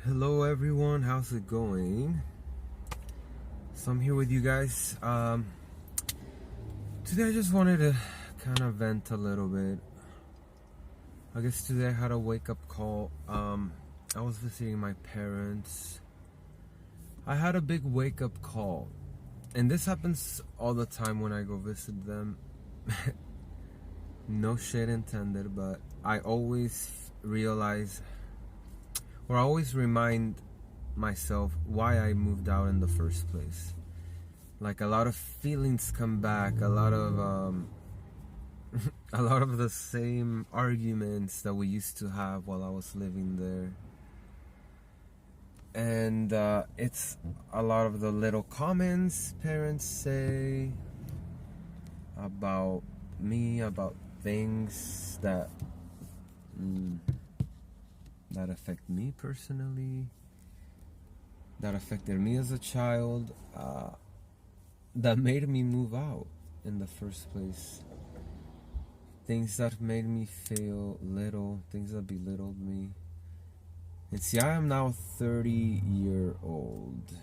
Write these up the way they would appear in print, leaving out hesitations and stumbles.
Hello everyone, how's it going? So I'm here with you guys. Today I just wanted to kind of vent a little bit. I guess today I had a wake-up call. I was visiting my parents. I had a big wake-up call. And this happens all the time when I go visit them. No shade intended, but I always realize, or I always remind myself why I moved out in the first place. Like, a lot of feelings come back, a lot of a lot of the same arguments that we used to have while I was living there. And it's a lot of the little comments parents say about me, about things that that affect me personally, that affected me as a child, that made me move out in the first place. Things that made me feel little, things that belittled me. And see, I am now 30-year-old.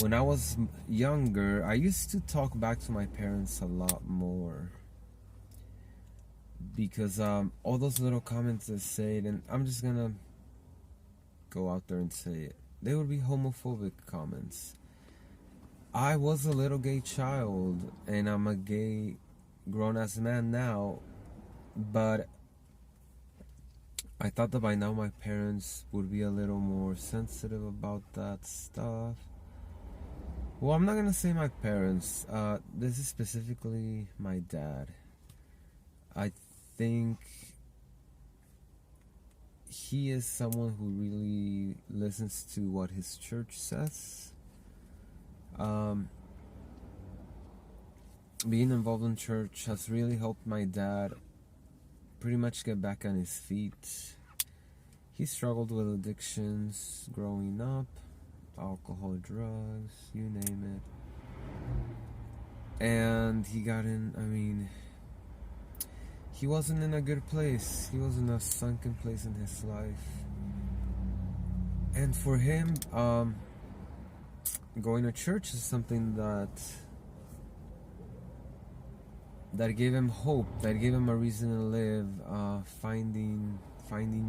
When I was younger, I used to talk back to my parents a lot more. Because all those little comments they said, and I'm just gonna go out there and say it, they would be homophobic comments. I was a little gay child, and I'm a gay grown-ass man now, but I thought that by now my parents would be a little more sensitive about that stuff. Well, I'm not gonna say my parents. This is specifically my dad. I think he is someone who really listens to what his church says. Being involved in church has really helped my dad pretty much get back on his feet. He struggled with addictions growing up, alcohol, drugs, you name it. And he got in, he wasn't in a good place. He was in a sunken place in his life. And for him, going to church is something that gave him hope, that gave him a reason to live, finding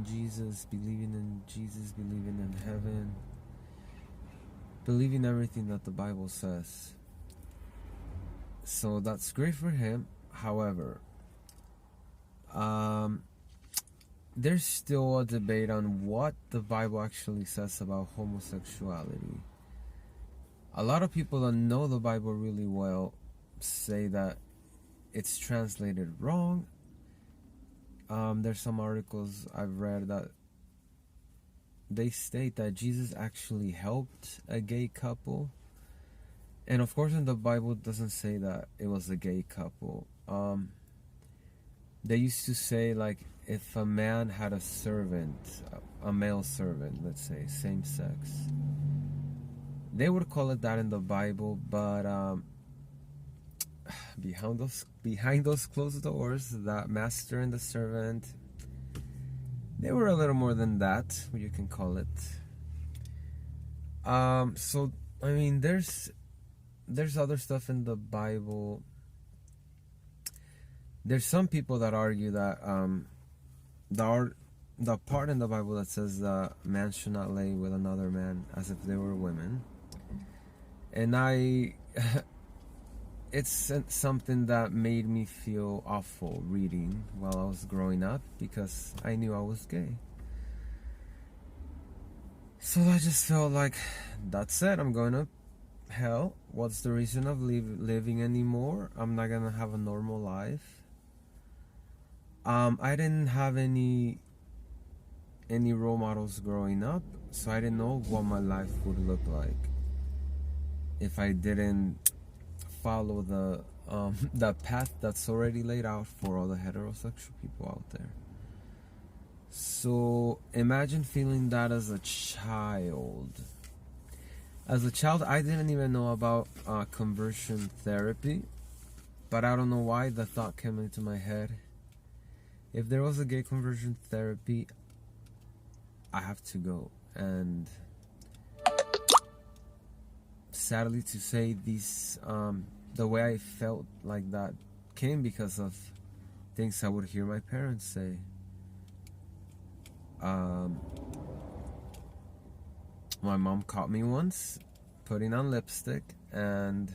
Jesus, believing in Jesus, believing in heaven, believing everything that the Bible says. So that's great for him. However, there's still a debate on what the Bible actually says about homosexuality. A lot of people that know the Bible really well say that it's translated wrong. There's some articles I've read that they state that Jesus actually helped a gay couple. And of course in the Bible it doesn't say that it was a gay couple. They used to say, like, if a man had a servant, a male servant, let's say, same sex, they would call it that in the Bible, but behind those closed doors, that master and the servant, they were a little more than that, you can call it. So there's other stuff in the Bible. There's some people that argue that the part in the Bible that says that man should not lay with another man as if they were women, and it's something that made me feel awful reading while I was growing up, because I knew I was gay. So I just felt like, that's it, I'm going to hell. What's the reason of living anymore? I'm not gonna have a normal life. I didn't have any role models growing up, so I didn't know what my life would look like if I didn't follow the path that's already laid out for all the heterosexual people out there. So imagine feeling that as a child. As a child, I didn't even know about conversion therapy, but I don't know why the thought came into my head. If there was a gay conversion therapy, I have to go. And sadly to say, the way I felt like that came because of things I would hear my parents say. My mom caught me once putting on lipstick, and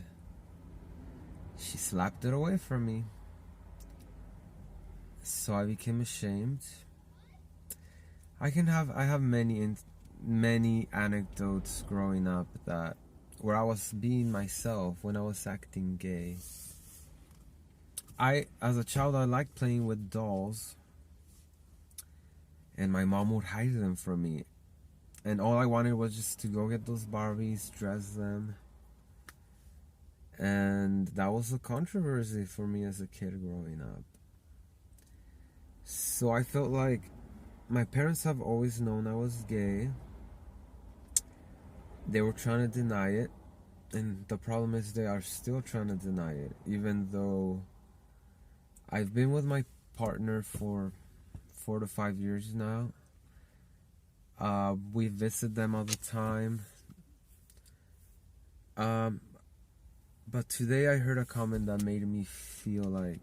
she slapped it away from me. So I became ashamed. I have many anecdotes growing up where I was being myself when I was acting gay. As a child, I liked playing with dolls, and my mom would hide them from me. And all I wanted was just to go get those Barbies, dress them. And that was a controversy for me as a kid growing up. So I felt like my parents have always known I was gay. They were trying to deny it. And the problem is they are still trying to deny it. Even though I've been with my partner for 4 to 5 years now. We visit them all the time. But today I heard a comment that made me feel like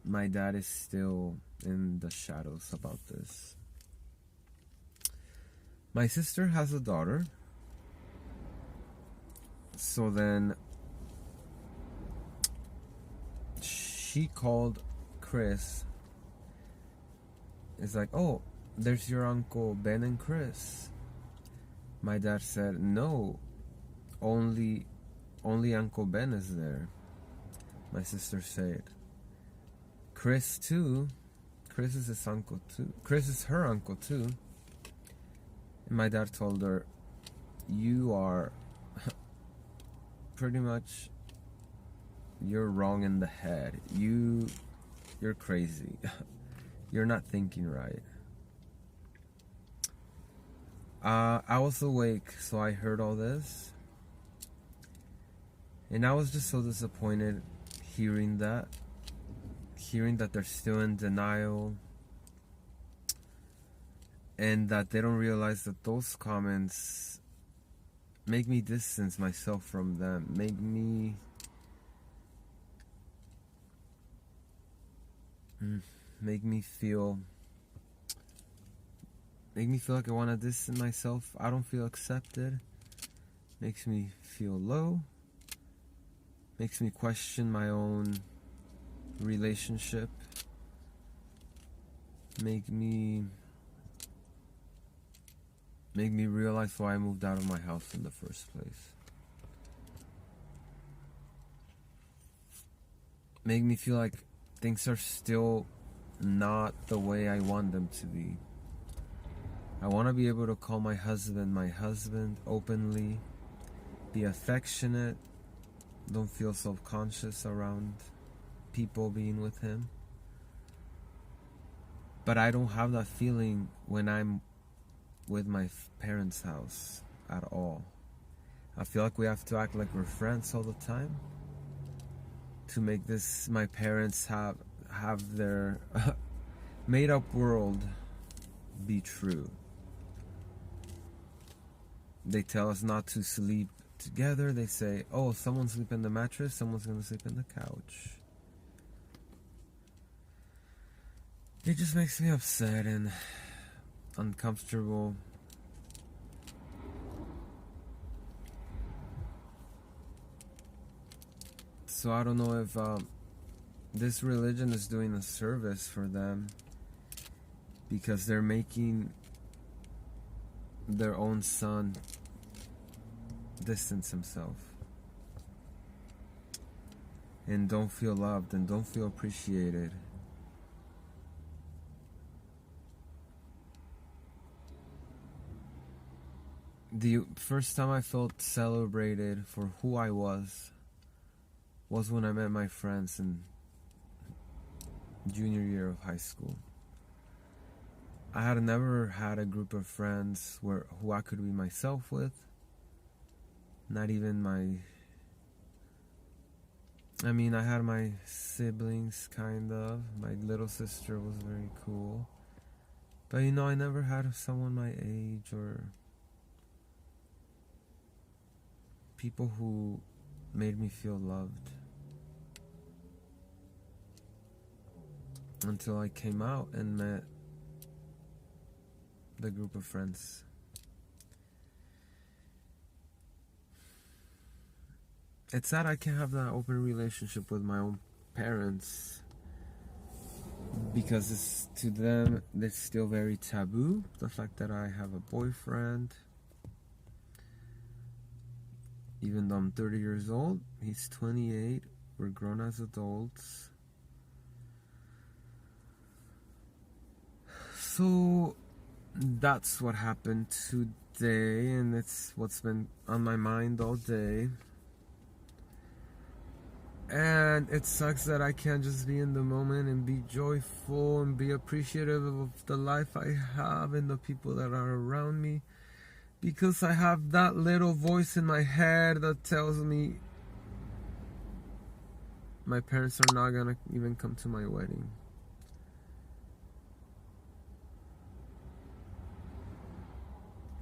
my dad is still in the shadows about this. My sister has a daughter. So then she called Chris. It's like, oh, there's your Uncle Ben and Chris. My dad said, no, only Uncle Ben is there. My sister said, Chris too. Chris is his uncle too. Chris is her uncle too. And my dad told her, you are pretty much, you're wrong in the head. You're crazy. You're not thinking right. I was awake, so I heard all this. And I was just so disappointed hearing that they're still in denial, and that they don't realize that those comments make me distance myself from them, make me feel like I want to distance myself. I don't feel accepted. Makes me feel low. Makes me question my own relationship. Make me realize why I moved out of my house in the first place. Make me feel like things are still not the way I want them to be. I want to be able to call my husband openly, be affectionate, don't feel self-conscious around people being with him. But I don't have that feeling when I'm with my parents' house at all. I feel like we have to act like we're friends all the time to make this, my parents have their made up world be true. They tell us not to sleep together. They say, oh, someone sleep in the mattress, someone's gonna sleep in the couch. It just makes me upset and uncomfortable. So I don't know if this religion is doing a service for them, because they're making their own son distance himself and don't feel loved and don't feel appreciated. The first time I felt celebrated for who I was when I met my friends in junior year of high school. I had never had a group of friends who I could be myself with. Not even I had my siblings, kind of. My little sister was very cool. But you know, I never had someone my age or people who made me feel loved until I came out and met the group of friends. It's sad I can't have that open relationship with my own parents because to them it's still very taboo, the fact that I have a boyfriend. Even though I'm 30 years old, he's 28, we're grown as adults. So that's what happened today, and it's what's been on my mind all day. And it sucks that I can't just be in the moment and be joyful and be appreciative of the life I have and the people that are around me, because I have that little voice in my head that tells me my parents are not gonna even come to my wedding.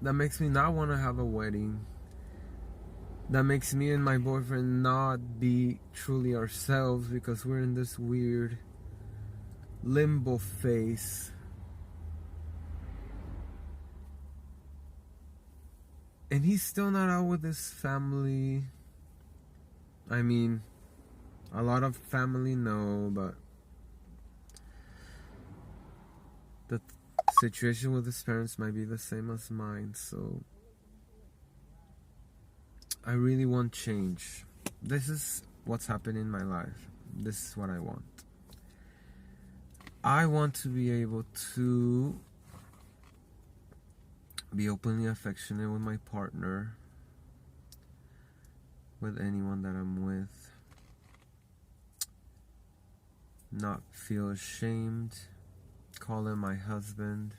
That makes me not want to have a wedding. That makes me and my boyfriend not be truly ourselves because we're in this weird limbo phase. And he's still not out with his family. I mean, a lot of family know, but the situation with his parents might be the same as mine, so I really want change. This is what's happened in my life. This is what I want. I want to be able to be openly affectionate with my partner, with anyone that I'm with. Not feel ashamed. Call him my husband.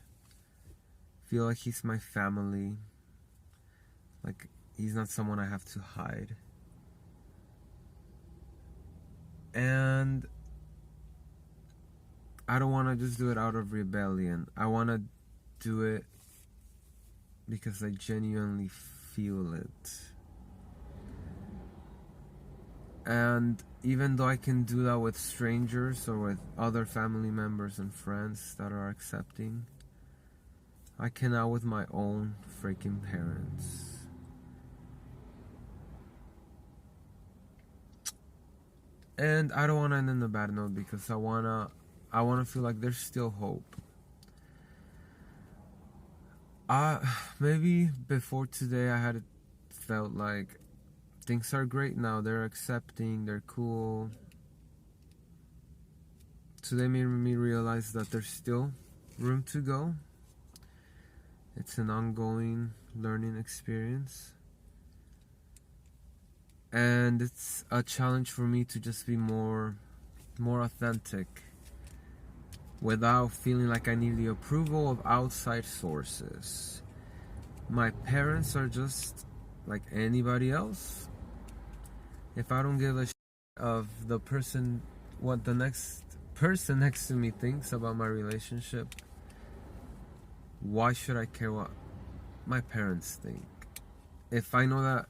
Feel like he's my family. Like he's not someone I have to hide. And I don't want to just do it out of rebellion. I want to do it because I genuinely feel it. And even though I can do that with strangers or with other family members and friends that are accepting, I cannot with my own freaking parents. And I don't want to end on a bad note because I wanna feel like there's still hope. Maybe before today I had felt like things are great now. They're accepting, they're cool. Today made me realize that there's still room to go. It's an ongoing learning experience. And it's a challenge for me to just be more authentic without feeling like I need the approval of outside sources. My parents are just like anybody else. If I don't give a shit of the person, what the next person next to me thinks about my relationship, why should I care what my parents think? If I know that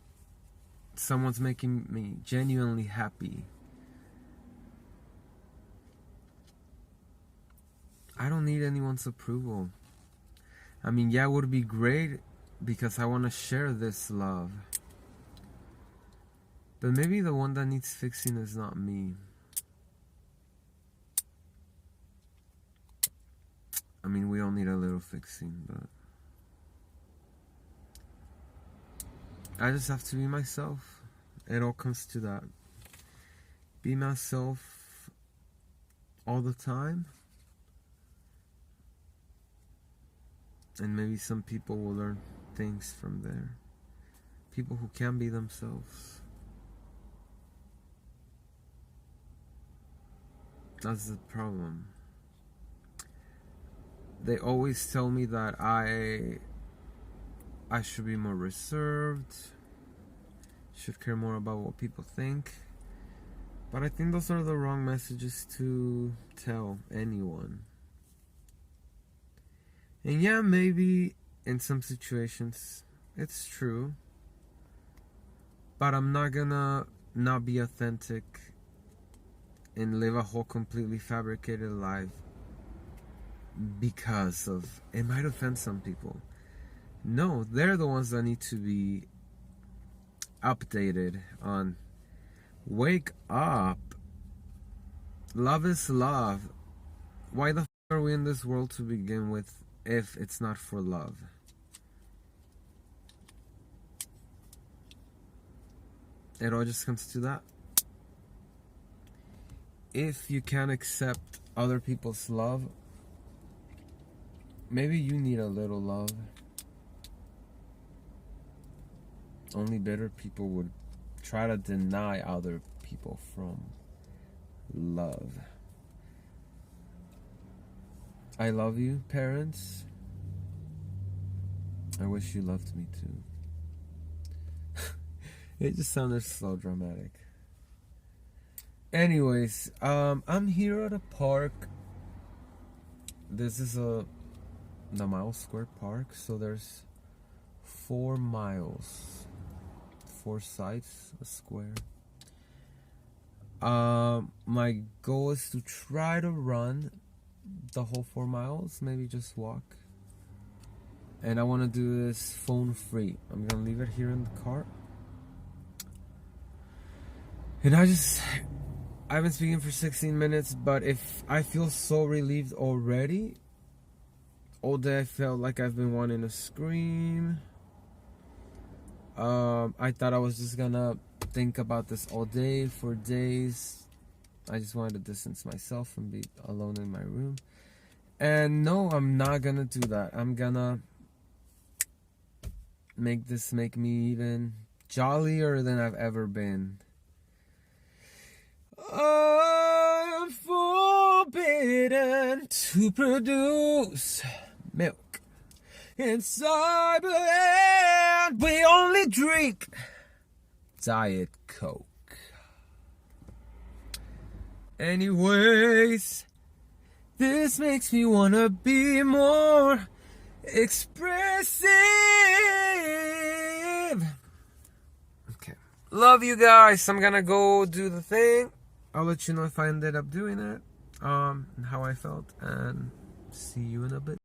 someone's making me genuinely happy, I don't need anyone's approval. I mean, yeah, it would be great because I want to share this love. But maybe the one that needs fixing is not me. I mean, we all need a little fixing, but I just have to be myself. It all comes to that. Be myself all the time. And maybe some people will learn things from there. People who can be themselves. That's the problem. They always tell me that I should be more reserved, should care more about what people think. But I think those are the wrong messages to tell anyone. And yeah, maybe in some situations it's true, but I'm not gonna not be authentic and live a whole completely fabricated life because of it might offend some people. No, they're the ones that need to be updated on. Wake up. Love is love. Why the f are we in this world to begin with if it's not for love? It all just comes to that. If you can't accept other people's love, maybe you need a little love. Only bitter people would try to deny other people from love. I love you, parents. I wish you loved me too. It just sounded so dramatic. Anyways, I'm here at a park. This is the Mile Square Park, so there's 4 miles, 4 sides, a square. My goal is to try to run the whole 4 miles, maybe just walk. And I want to do this phone free. I'm gonna leave it here in the car. And I've been speaking for 16 minutes, but if I feel so relieved already. All day I felt like I've been wanting to scream. I thought I was just gonna think about this all day for days. I just wanted to distance myself and be alone in my room. And no, I'm not gonna do that. I'm gonna make me even jollier than I've ever been. I'm forbidden to produce milk inside, and we only drink Diet Coke. Anyways, this makes me wanna be more expressive. Okay. Love you guys. I'm gonna go do the thing. I'll let you know if I ended up doing it, and how I felt, and see you in a bit.